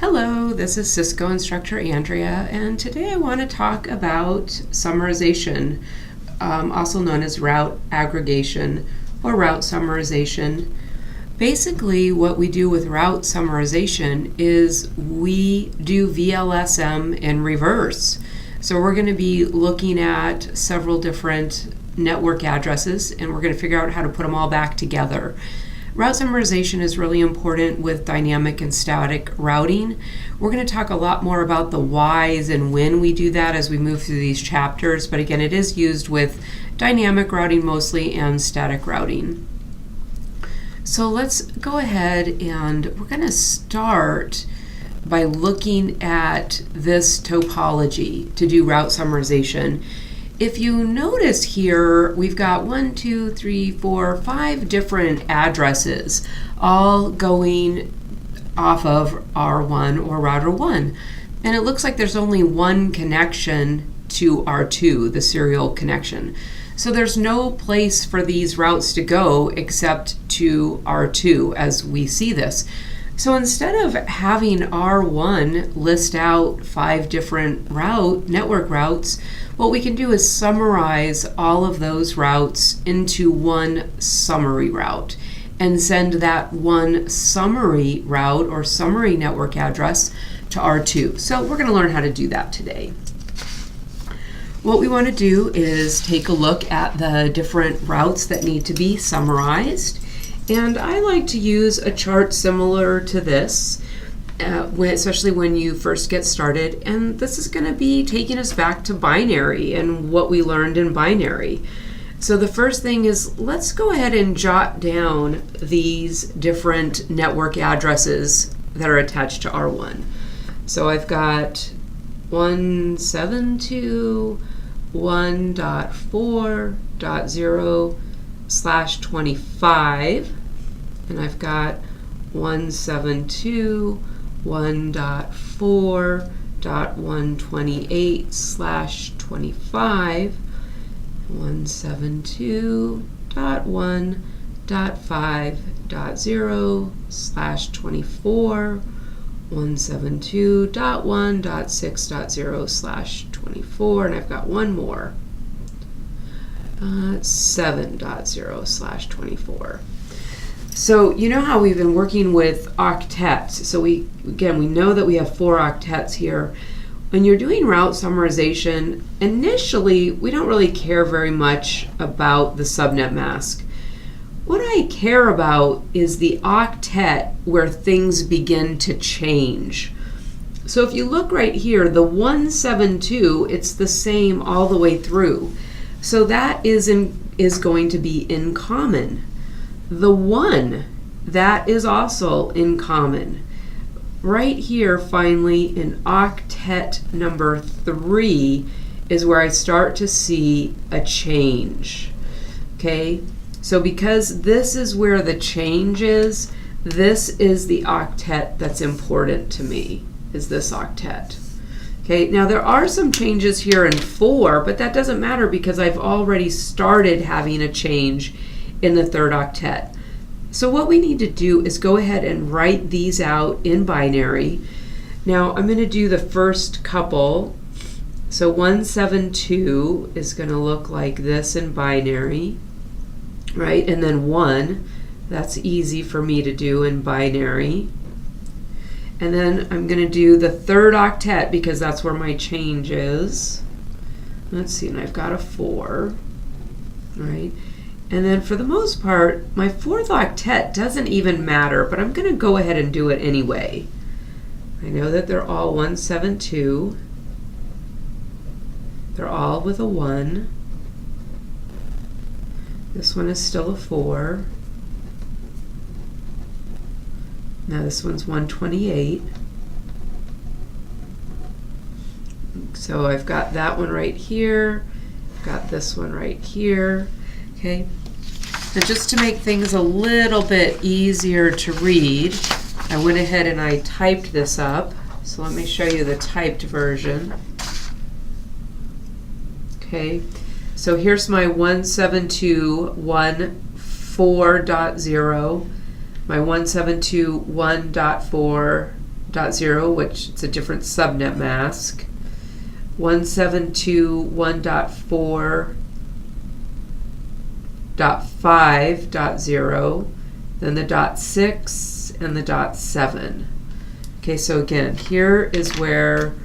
Hello, this is Cisco instructor Andrea, and today I want to talk about summarization, also known as route aggregation or route summarization. Basically, what we do with route summarization is we do VLSM in reverse. So we're going to be looking at several different network addresses, and we're going to figure out how to put them all back together. Route summarization is really important with dynamic and static routing. We're going to talk a lot more about the whys and when we do that as we move through these chapters, but again, it is used with dynamic routing mostly and static routing. So let's go ahead and we're going to start by looking at this topology to do route summarization. If you notice here, we've got 5 different addresses, all going off of R1 or router 1. And it looks like there's only one connection to R2, the serial connection. So there's no place for these routes to go except to R2 as we see this. So instead of having R1 list out 5 different network routes, what we can do is summarize all of those routes into one summary route and send that one summary route or summary network address to R2. So we're going to learn how to do that today. What we want to do is take a look at the different routes that need to be summarized. And I like to use a chart similar to this, especially when you first get started. And this is going to be taking us back to binary and what we learned in binary. So the first thing is, let's go ahead and jot down these different network addresses that are attached to R1. So I've got 172.1.4.0/25. And I've got 172.1.4.128/25, 172.1.5.0/24, 172.1.6.0/24, and I've got one more, 7.0/24. So you know how we've been working with octets. So we know that we have 4 octets here. When you're doing route summarization, initially we don't really care very much about the subnet mask. What I care about is the octet where things begin to change. So if you look right here, the 172, it's the same all the way through. So that is going to be in common. The 1, that is also in common. Right here, finally, in octet number 3 is where I start to see a change. Okay, so because this is where the change is, this is the octet that's important to me, is this octet. Okay, now there are some changes here in 4, but that doesn't matter because I've already started having a change in the 3rd octet. So what we need to do is go ahead and write these out in binary. Now I'm going to do the first couple. So 172 is going to look like this in binary, right? And then 1, that's easy for me to do in binary. And then I'm going to do the 3rd octet because that's where my change is. Let's see, and I've got a 4, right? And then for the most part, my 4th octet doesn't even matter, but I'm going to go ahead and do it anyway. I know that they're all 172. They're all with a 1. This one is still a 4. Now this one's 128. So I've got that one right here. I've got this one right here. Okay. And just to make things a little bit easier to read, I went ahead and I typed this up. So let me show you the typed version. Okay, so here's my 172.1.4.0, my 172.1.4 172.0, which it's a different subnet mask, 172.1.4.5.0, then the .6 and the .7. Okay, so again, here is where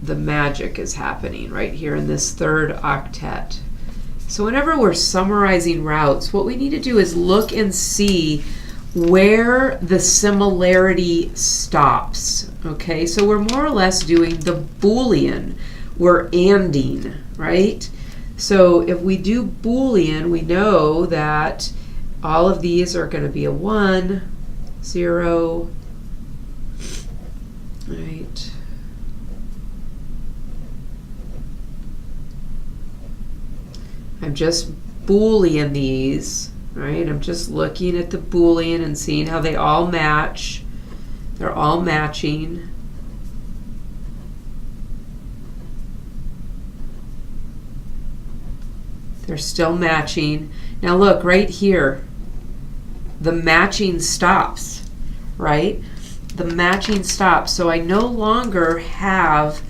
the magic is happening, right here in this third octet. So whenever we're summarizing routes, what we need to do is look and see where the similarity stops. Okay, so we're more or less doing the Boolean. We're anding, right? So if we do Boolean, we know that all of these are going to be a 1, 0, right? I'm just Boolean these, right? I'm just looking at the Boolean and seeing how they all match. They're all matching. They're still matching. Now look, right here, the matching stops, right? The matching stops. So I no longer have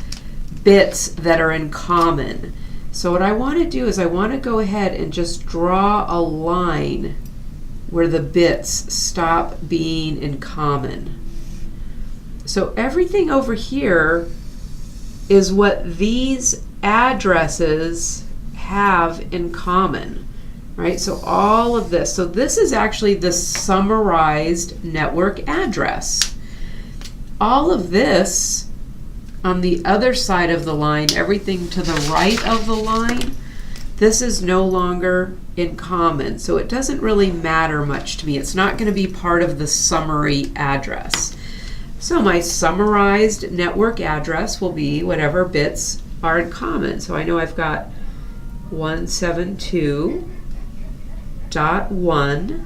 bits that are in common. So what I want to do is I want to go ahead and just draw a line where the bits stop being in common. So everything over here is what these addresses have in common, right? So all of this. So this is actually the summarized network address. All of this on the other side of the line, everything to the right of the line, this is no longer in common. So it doesn't really matter much to me. It's not going to be part of the summary address. So my summarized network address will be whatever bits are in common. So I know I've got 172.1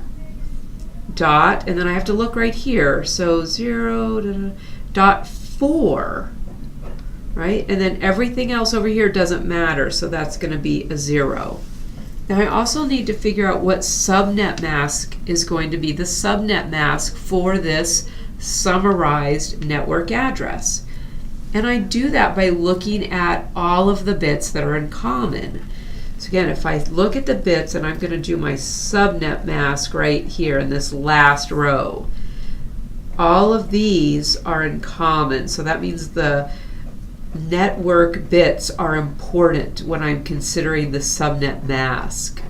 dot, and then I have to look right here. So 0.4. Right? And then everything else over here doesn't matter, so that's going to be a 0. Now I also need to figure out what subnet mask is going to be the subnet mask for this summarized network address. And I do that by looking at all of the bits that are in common. So again, if I look at the bits, and I'm going to do my subnet mask right here in this last row, all of these are in common. So that means the network bits are important when I'm considering the subnet mask.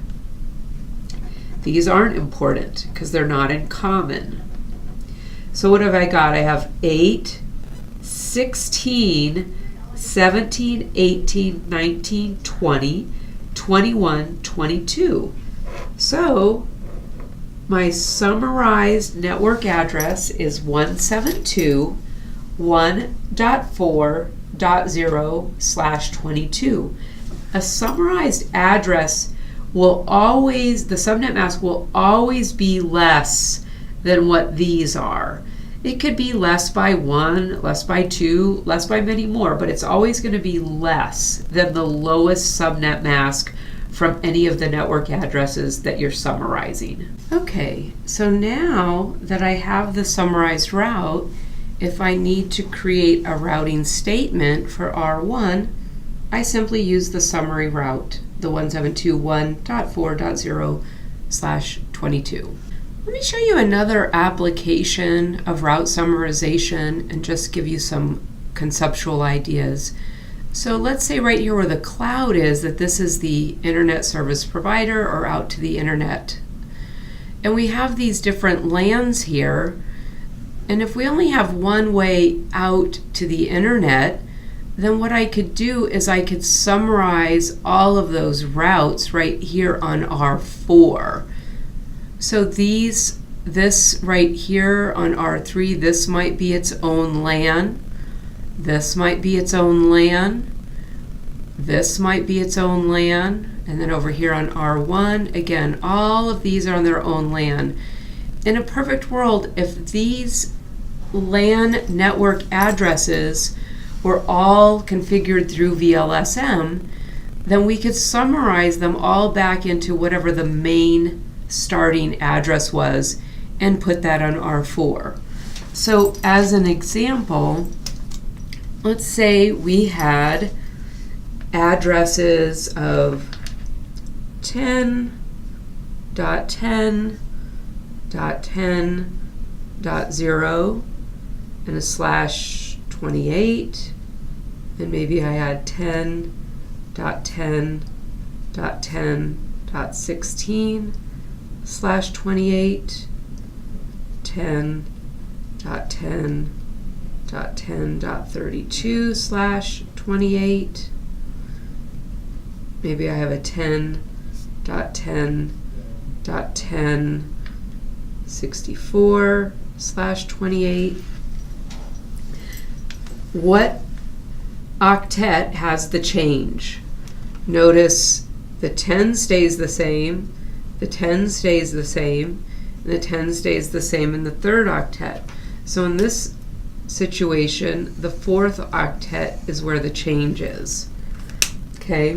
These aren't important because they're not in common. So what have I got? I have 8, 16, 17, 18, 19, 20, 21, 22. So my summarized network address is 172.1.4.0/22. A summarized address will always, the subnet mask will always be less than what these are. It could be less by 1, less by 2, less by many more, but it's always going to be less than the lowest subnet mask from any of the network addresses that you're summarizing. Okay, so now that I have the summarized route, if I need to create a routing statement for R1, I simply use the summary route, the 172.1.4.0/22. Let me show you another application of route summarization and just give you some conceptual ideas. So let's say right here where the cloud is, that this is the internet service provider or out to the internet. And we have these different LANs here. And if we only have one way out to the internet, then what I could do is I could summarize all of those routes right here on R4. So this right here on R3, this might be its own LAN. This might be its own LAN. This might be its own LAN. And then over here on R1, again, all of these are on their own LAN. In a perfect world, if these LAN network addresses were all configured through VLSM, then we could summarize them all back into whatever the main starting address was and put that on R4. So as an example, let's say we had addresses of 10.10.10.0 and a /28, and maybe I had 10.10.10.16 /28, 10.10.10.32 /28. Maybe I have a 10.10.10.64 /28. What octet has the change? Notice the 10 stays the same, the 10 stays the same, and the 10 stays the same in the third octet. So in this situation, the fourth octet is where the change is. Okay,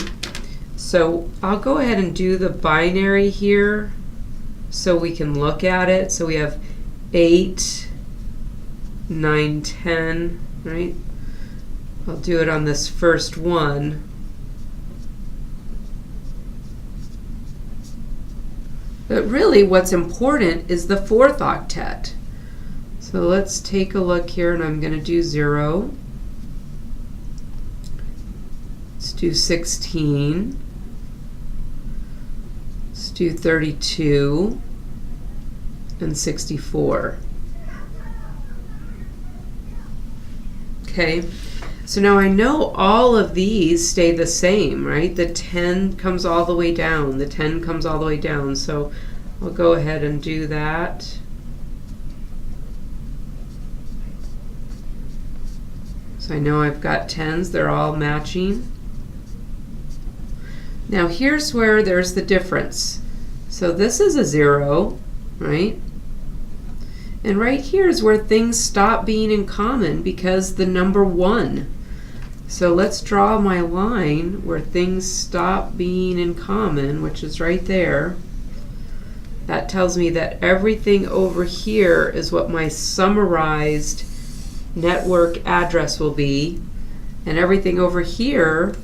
so I'll go ahead and do the binary here so we can look at it. So we have 8, 9, 10, right? I'll do it on this first one. But really what's important is the fourth octet. So let's take a look here, and I'm going to do 0. Let's do 16. Let's do 32 and 64. Okay, so now I know all of these stay the same, right? The 10 comes all the way down, the 10 comes all the way down, so I'll go ahead and do that. So I know I've got 10s, they're all matching. Now here's where there's the difference. So this is a 0, right? And right here is where things stop being in common because the number 1. So let's draw my line where things stop being in common, which is right there. That tells me that everything over here is what my summarized network address will be, and everything over here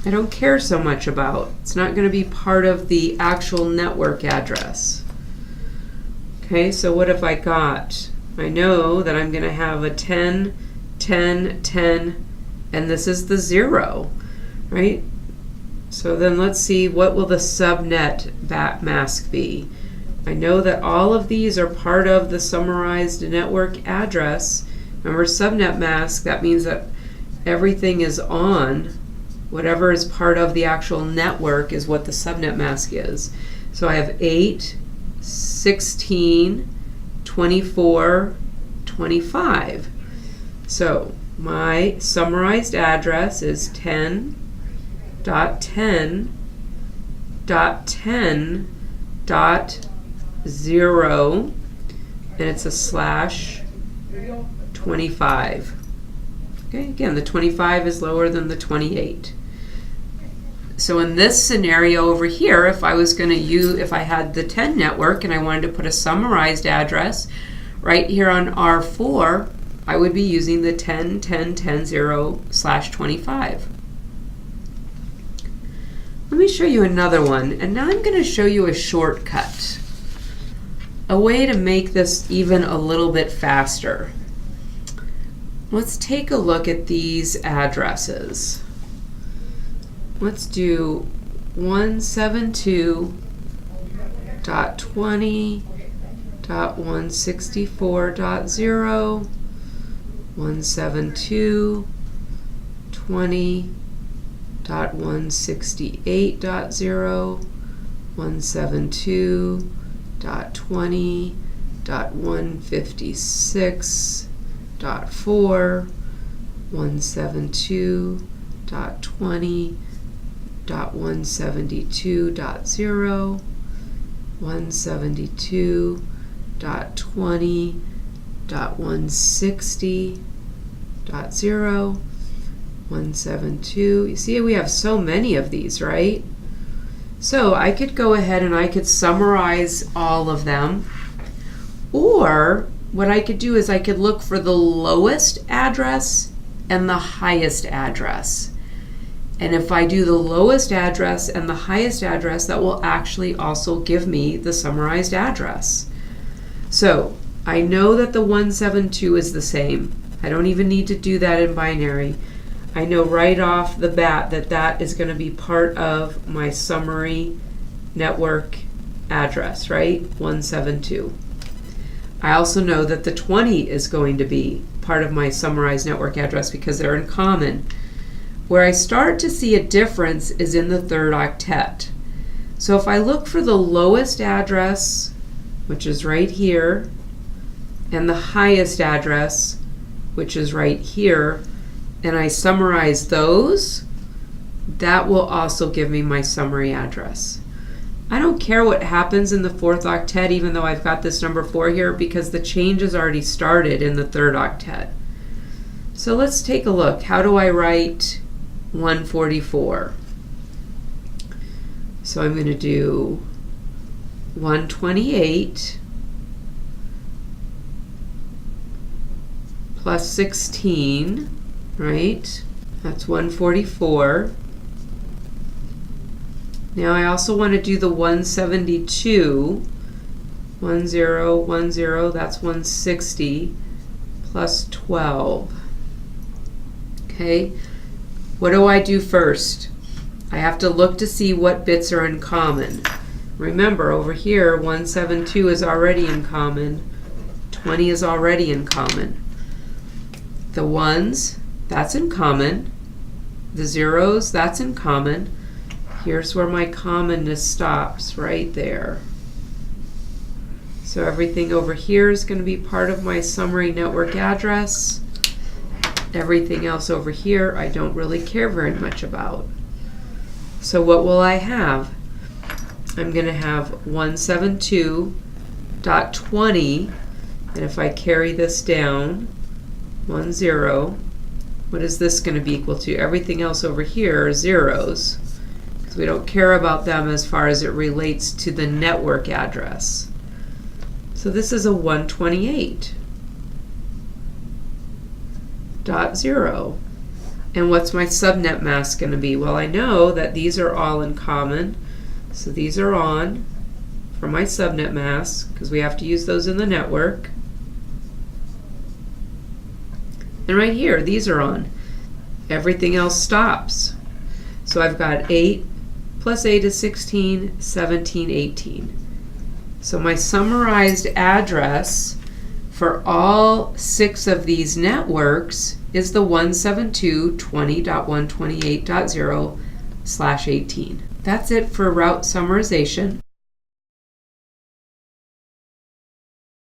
I don't care so much about. It's not going to be part of the actual network address. Okay, so what have I got? I know that I'm going to have a 10, 10, 10, and this is the 0, right? So then let's see, what will the subnet mask be? I know that all of these are part of the summarized network address. Remember, subnet mask, that means that everything is on. Whatever is part of the actual network is what the subnet mask is. So I have 8, 16, 24, 25. So my summarized address is 10.10.10.0, and it's a /25. Okay, again, the 25 is lower than the 28. So in this scenario over here, if I was going to use, if I had the 10 network and I wanted to put a summarized address right here on R4, I would be using the 10.10.10.0/25. Let me show you another one, and now I'm going to show you a shortcut, a way to make this even a little bit faster. Let's take a look at these addresses. Let's do 172.20.164.0, 172.20.168.0, 172.20.156.4, 172.20.172.0, 172.20.160.0, 172. You see, we have so many of these, right? So I could go ahead and I could summarize all of them, or what I could do is I could look for the lowest address and the highest address. And if I do the lowest address and the highest address, that will actually also give me the summarized address. So I know that the 172 is the same. I don't even need to do that in binary. I know right off the bat that that is going to be part of my summary network address, right? 172. I also know that the 20 is going to be part of my summarized network address because they're in common. Where I start to see a difference is in the third octet. So if I look for the lowest address, which is right here, and the highest address, which is right here, and I summarize those, that will also give me my summary address. I don't care what happens in the fourth octet, even though I've got this number 4 here, because the change has already started in the third octet. So let's take a look. How do I write 144? So I'm going to do 128 plus 16, right? That's 144. Now I also want to do the 172, 10, 10, that's 160, plus 12. Okay, what do I do first? I have to look to see what bits are in common. Remember, over here, 172 is already in common, 20 is already in common. The ones, that's in common. The zeros, that's in common. Here's where my commonness stops, right there. So everything over here is going to be part of my summary network address. Everything else over here I don't really care very much about. So what will I have? I'm going to have 172.20, and if I carry this down, 10, what is this going to be equal to? Everything else over here are zeros. We don't care about them as far as it relates to the network address. So this is a 128.0. And what's my subnet mask going to be? Well, I know that these are all in common. So these are on for my subnet mask because we have to use those in the network. And right here, these are on. Everything else stops. So I've got 8 plus 8 is 16, 17, 18. So my summarized address for all 6 of these networks is the 172.20.128.0/18. That's it for route summarization.